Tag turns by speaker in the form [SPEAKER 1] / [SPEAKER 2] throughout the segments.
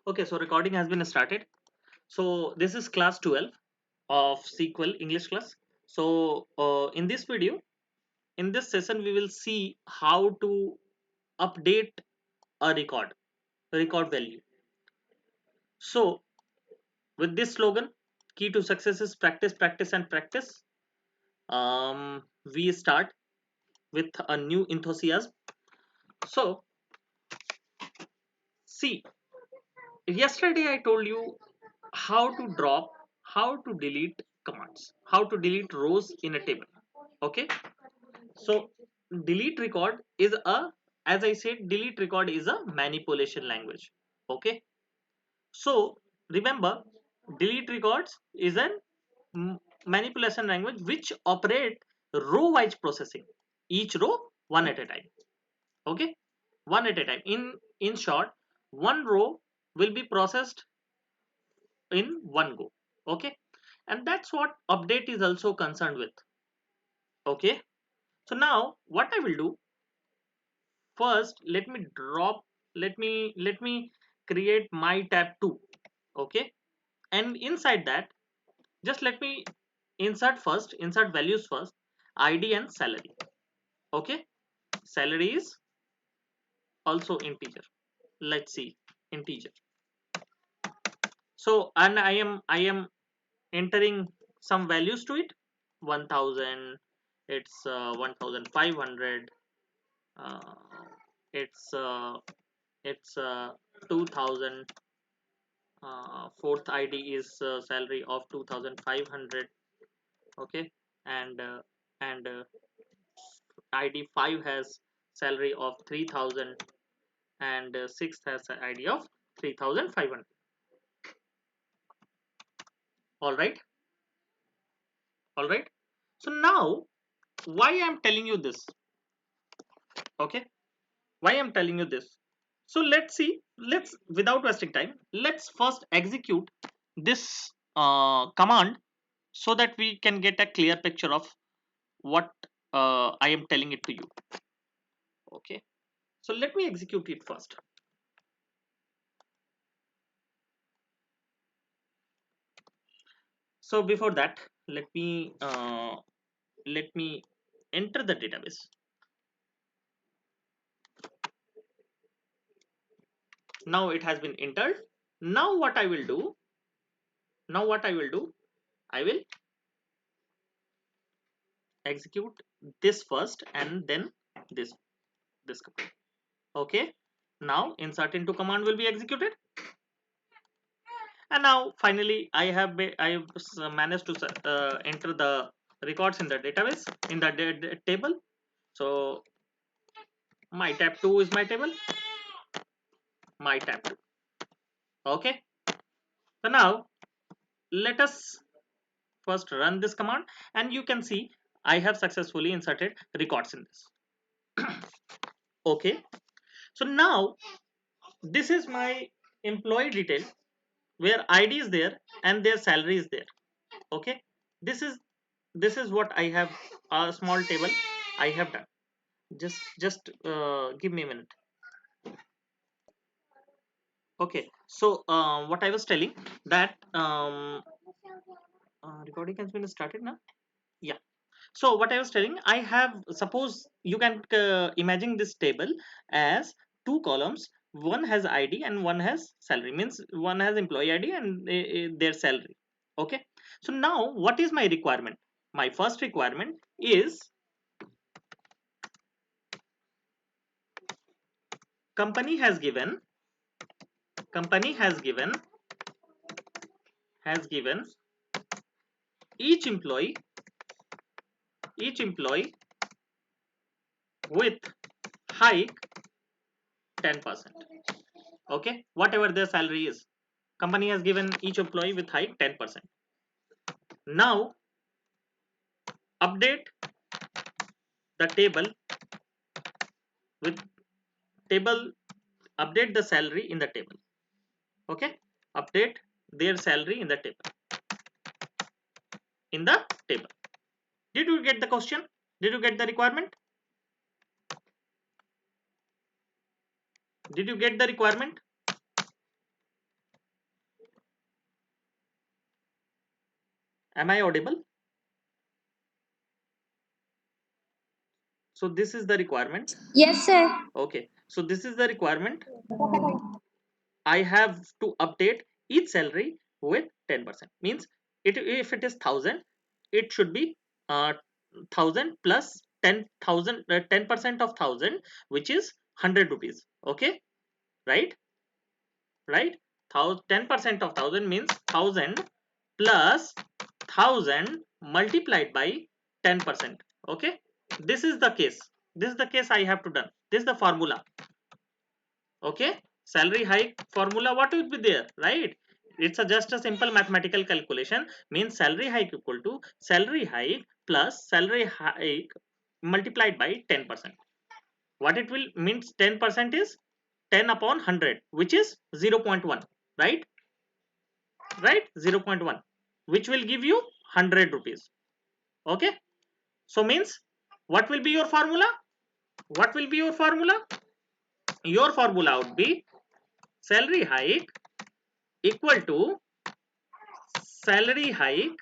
[SPEAKER 1] Okay, so recording has been started. So this is class 12 of SQL English class. So in this video, in this session, we will see how to update a record value. So with this slogan, key to success is practice, practice, and practice. We start with a new enthusiasm. So see, yesterday I told you how to drop, how to delete commands, how to delete rows in a table. Okay, so delete record is a, as I said, delete record is a manipulation language. Okay, so remember, delete records is an manipulation language which operate row wise processing, each row one at a time. Okay, one at a time. In short, one row will be processed in one go. Okay, and that's what update is also concerned with. Okay, so now what I will do, first let me create my tab 2. Okay, and inside that, just let me insert values first, id and salary. Okay, salary is also integer. Let's see, integer. So and I am entering some values to it. 1000, it's 1500, uh, it's uh, it's 2000. Fourth id is salary of 2500. Okay, and id 5 has salary of 3000, and sixth has an id of 3500. All right, all right. So now, why I'm telling you this? Okay, why I'm telling you this? So let's see, let's, without wasting time, let's first execute this command so that we can get a clear picture of what I am telling it to you. Okay, so let me execute it first. So before that, let me enter the database. Now it has been entered. Now what I will do, I will execute this first and then this command. Okay, now insert into command will be executed, and now finally I have managed to enter the records in the database, in the table. So my tab 2 is my table, my tab 2. Okay, so now let us first run this command, and you can see I have successfully inserted records in this. Okay, so now this is my employee detail, where id is there and their salary is there. Okay, this is what I have, a small table I have done. Just give me a minute. Okay, so what I was telling, that recording has been started now. Yeah, so what I was telling, I have, suppose you can imagine this table as two columns. One has id and one has salary, means one has employee id and their salary. Okay, so now what is my requirement? My first requirement is, company has given company has given each employee each employee with hike 10%. Okay, whatever their salary is, company has given each employee with hike 10%. Now update the table with table update the salary in the table. Okay, update their salary in the table. Did you get the question? Did you get the requirement? Did you get the requirement? Am I audible? So this is the requirement.
[SPEAKER 2] Yes, sir.
[SPEAKER 1] Okay, so this is the requirement. I have to update each salary with 10%. Means if it is 1000, it should be 1000 plus 10,000, 10% of 1000, which is 100 rupees. Okay, right? Right? 10% of 1000 means 1000 plus 1000 multiplied by 10%. Okay, this is the case. This is the case I have to done. This is the formula. Okay, salary hike formula, what would be there, right? It's just a simple mathematical calculation. Means salary hike equal to salary hike plus salary hike multiplied by 10%. What it will means, 10% is 10 upon 100, which is 0.1, right? Right, 0.1, which will give you 100 rupees. Okay, so means what will be your formula? What will be your formula? Your formula would be salary hike equal to salary hike,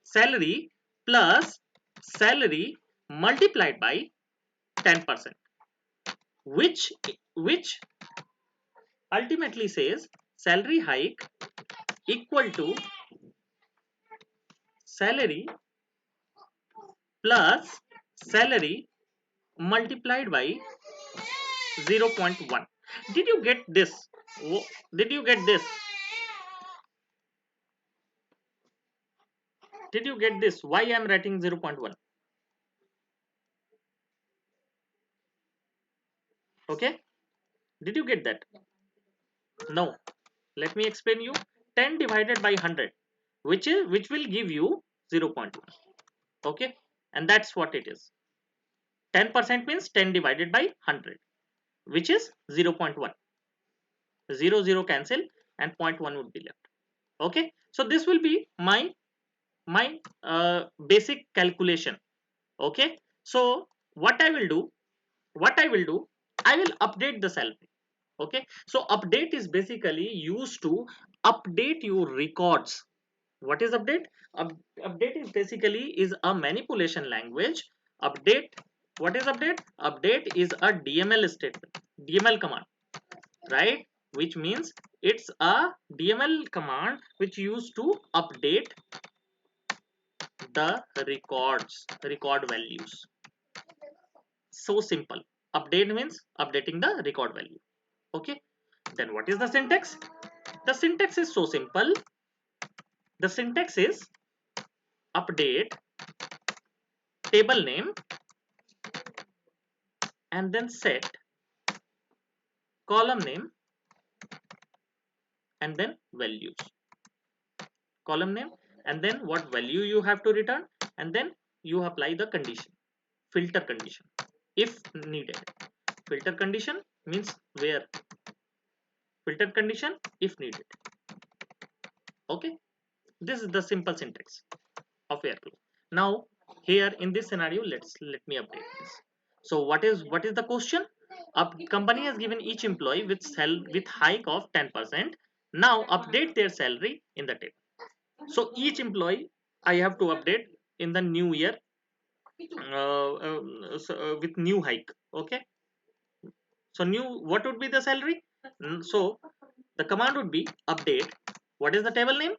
[SPEAKER 1] salary plus salary multiplied by 10%, which which ultimately says salary hike equal to salary plus salary multiplied by 0.1. Did you get this? Did you get this? Did you get this? Why I am writing 0.1? Okay, did you get that? No, let me explain you. 10 divided by 100, which will give you 0.1. Okay, and that's what it is. 10% means 10 divided by 100, which is 0.1. 0 0 cancel and zero point 0.1 would be left. Okay, so this will be my basic calculation. Okay, so what I will do, what I will do, I will update the salary. Okay, so update is basically used to update your records. What is update? Update is basically is a manipulation language. Update, what is update? Update is a DML statement, DML command, right? Which means it's a DML command which used to update the record values. So simple. Update means updating the record value. Okay, then what is the syntax? The syntax is so simple. The syntax is update table name and then set column name and then values. Column name and then what value you have to return, and then you apply the condition, filter condition if needed. Filter condition means where, filter condition if needed. Okay, this is the simple syntax of Airflow. Now here in this scenario, let me update this. So what is the question? A company has given each employee with hike of 10%. Now update their salary in the table. So each employee I have to update in the new year, with new hike. Okay, so new, what would be the salary? So the command would be update. What is the table name?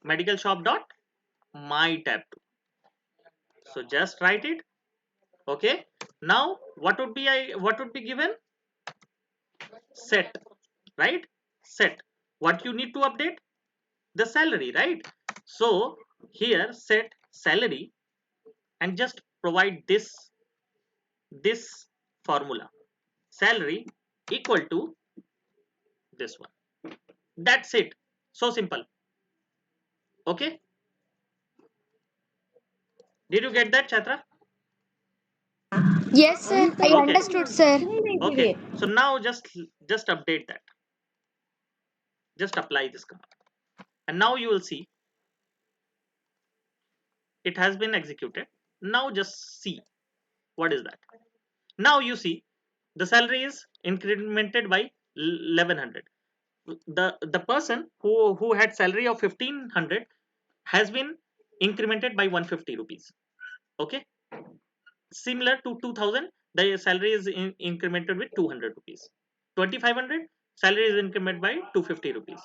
[SPEAKER 1] Medical shop dot my tab 2. So just write it. Okay, now what would be given? Set, right? Set, what you need to update? The salary, right? So here set salary and just provide this formula, salary equal to this one. That's it, so simple. Okay, did you get that, Chatra?
[SPEAKER 2] Yes, sir. I
[SPEAKER 1] Okay,
[SPEAKER 2] understood, sir.
[SPEAKER 1] okay, so now just update that, just apply this command, and now you will see it has been executed. Now just see what is that. Now you see the salary is incremented by 1100. The person who had salary of 1500 has been incremented by 150 rupees. Okay, similar to 2000, the salary is incremented with 200 rupees. 2500, salary is incremented by 250 rupees.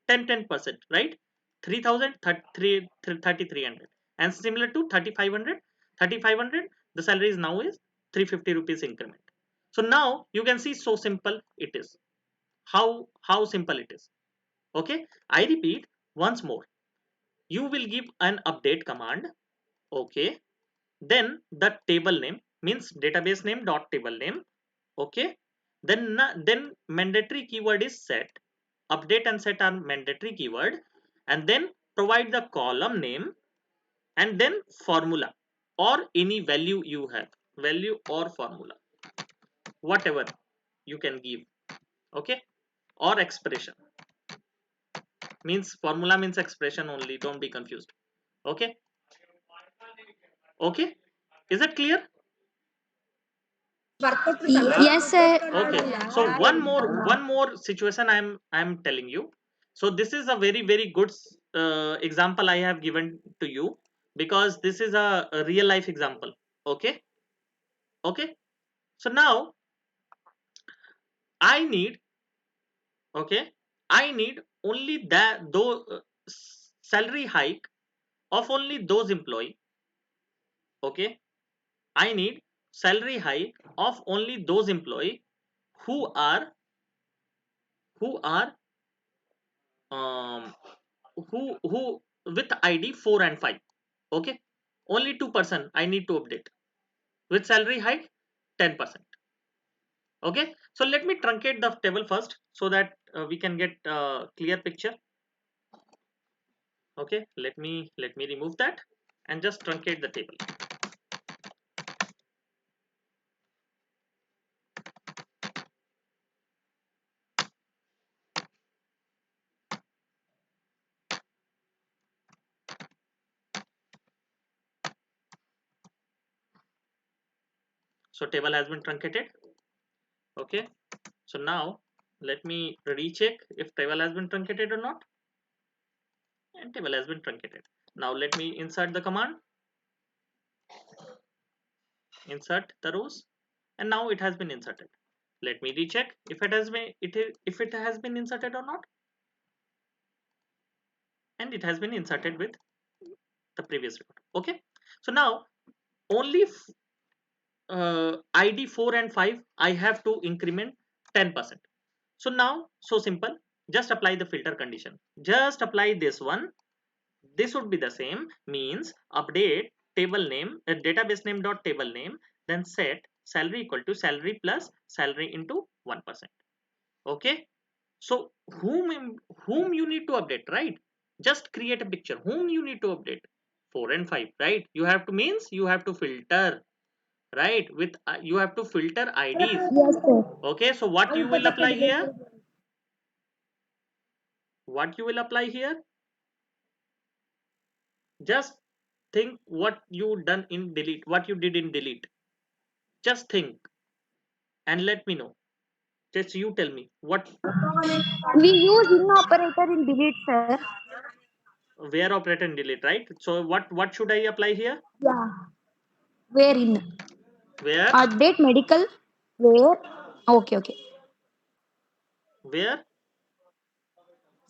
[SPEAKER 1] 10%, right? 3000, 3300. And similar to 3500, 3500, the salary is now is 350 rupees increment. So now you can see, so simple it is. How simple it is. Okay, I repeat once more. You will give an update command. Okay, then the table name means database name dot table name. Okay, then mandatory keyword is set. Update and set are mandatory keyword, and then provide the column name, and then formula or any value you have, value or formula, whatever you can give. Okay, or expression, means formula means expression only, don't be confused. Okay, okay, is that clear?
[SPEAKER 2] Yes, sir.
[SPEAKER 1] Okay, so one more situation I'm telling you. So this is a very good example I have given to you, because this is a real life example. Okay, okay, so now I need, okay, I need only that though salary hike of only those employee. Okay, I need salary hike of only those employee who are who are um who with ID 4 and 5. Okay, only 2% I need to update with salary hike 10%. Okay, so let me truncate the table first so that we can get a clear picture. Okay, let me remove that and just truncate the table. So table has been truncated. Okay, so now let me recheck if table has been truncated or not, and table has been truncated. Now let me insert the command, insert the rows, and now it has been inserted. Let me recheck if it has been inserted or not, and it has been inserted with the previous record. Okay, so now only ID 4 and 5 I have to increment 10%. So now, so simple, just apply the filter condition, just apply this one. This would be the same, means update table name, database name dot table name, then set salary equal to salary plus salary into 1%. Okay, so whom you need to update, right? Just create a picture whom you need to update. 4 and 5, right? You have to, means you have to filter, right? With you have to filter IDs.
[SPEAKER 2] Yes, sir.
[SPEAKER 1] Okay, so what you will apply here, what you will apply here, just think what you done in delete, what you did in delete. Just think and let me know. Just you tell me what,
[SPEAKER 2] We use in operator in delete, sir.
[SPEAKER 1] where operator in delete, right? So what should I apply here?
[SPEAKER 2] Yeah. Where in?
[SPEAKER 1] Where,
[SPEAKER 2] Update medical. Where? Okay, okay.
[SPEAKER 1] where?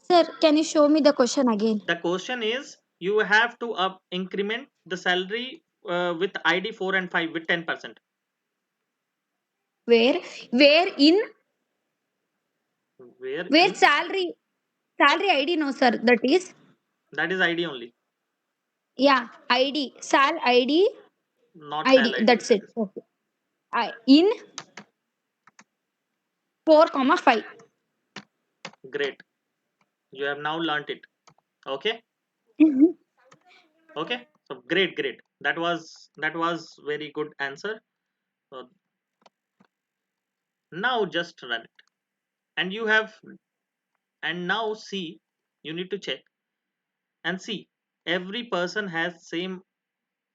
[SPEAKER 2] Sir, can you show me the question again?
[SPEAKER 1] The question is, you have to increment the salary with ID 4 and 5 with 10%.
[SPEAKER 2] Where? Where in?
[SPEAKER 1] Where
[SPEAKER 2] Where
[SPEAKER 1] in?
[SPEAKER 2] salary? Salary ID, no, sir. That is.
[SPEAKER 1] That is ID only,
[SPEAKER 2] Yeah, ID. Sal ID.
[SPEAKER 1] not sal
[SPEAKER 2] ID.
[SPEAKER 1] ID.
[SPEAKER 2] That's it. Okay. In 4 comma 5.
[SPEAKER 1] Great, you have now learnt it. Okay, okay, so great, that was very good answer. So now just run it, and you have, and now see, you need to check and see, every person has same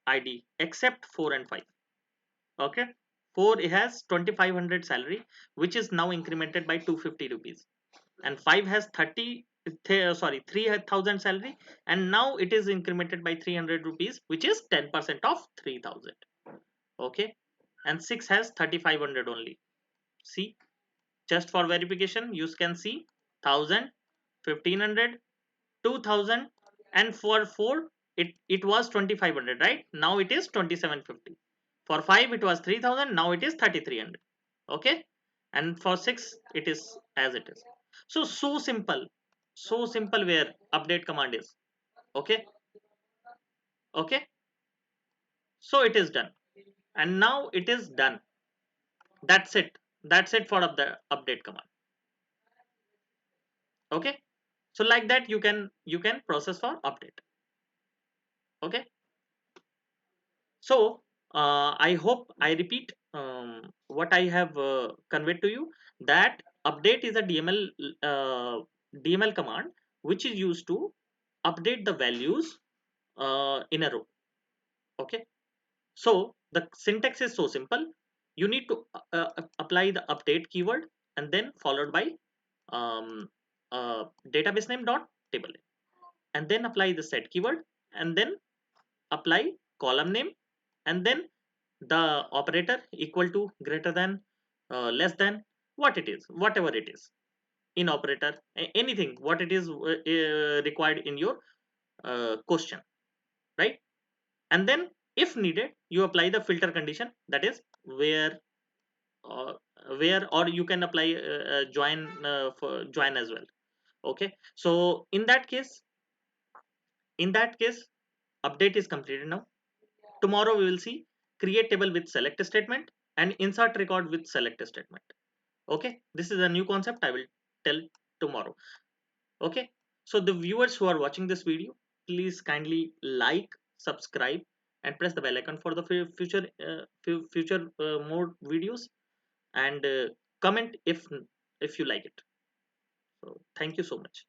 [SPEAKER 1] ID except 4 and 5. Okay, 4 it has 2500 salary, which is now incremented by 250 rupees, and 5 has sorry, 3,000 salary, and now it is incremented by 300 rupees, which is 10% of 3,000. Okay, and 6 has 3,500 only. See, just for verification, you can see 1,000, 1,500, 2,000, and for 4 it was 2,500, right? Now it is 2,750. For 5 it was 3,000, now it is 3,300. Okay, and for 6 it is as it is. So simple, so simple where update command is. Okay, okay, so it is done, and now it is done. That's it. That's it for the update command. Okay, so like that you can process for update. Okay, so I hope I repeat what I have conveyed to you, that update is a dml command which is used to update the values in a row. Okay, so the syntax is so simple. You need to apply the update keyword, and then followed by um, database name dot table name, and then apply the set keyword, and then apply column name, and then the operator equal to, greater than, less than, what it is, whatever it is, in operator, anything what it is required in your question, right? And then if needed you apply the filter condition, that is where, uh, or you can apply join, for join as well. Okay, so in that case update is completed now. Tomorrow we will see create table with select statement and insert record with select statement. Okay, this is a new concept I will tell tomorrow. Okay, so the viewers who are watching this video, please kindly like, subscribe, and press the bell icon for the future more videos, and comment if you like it. So thank you so much.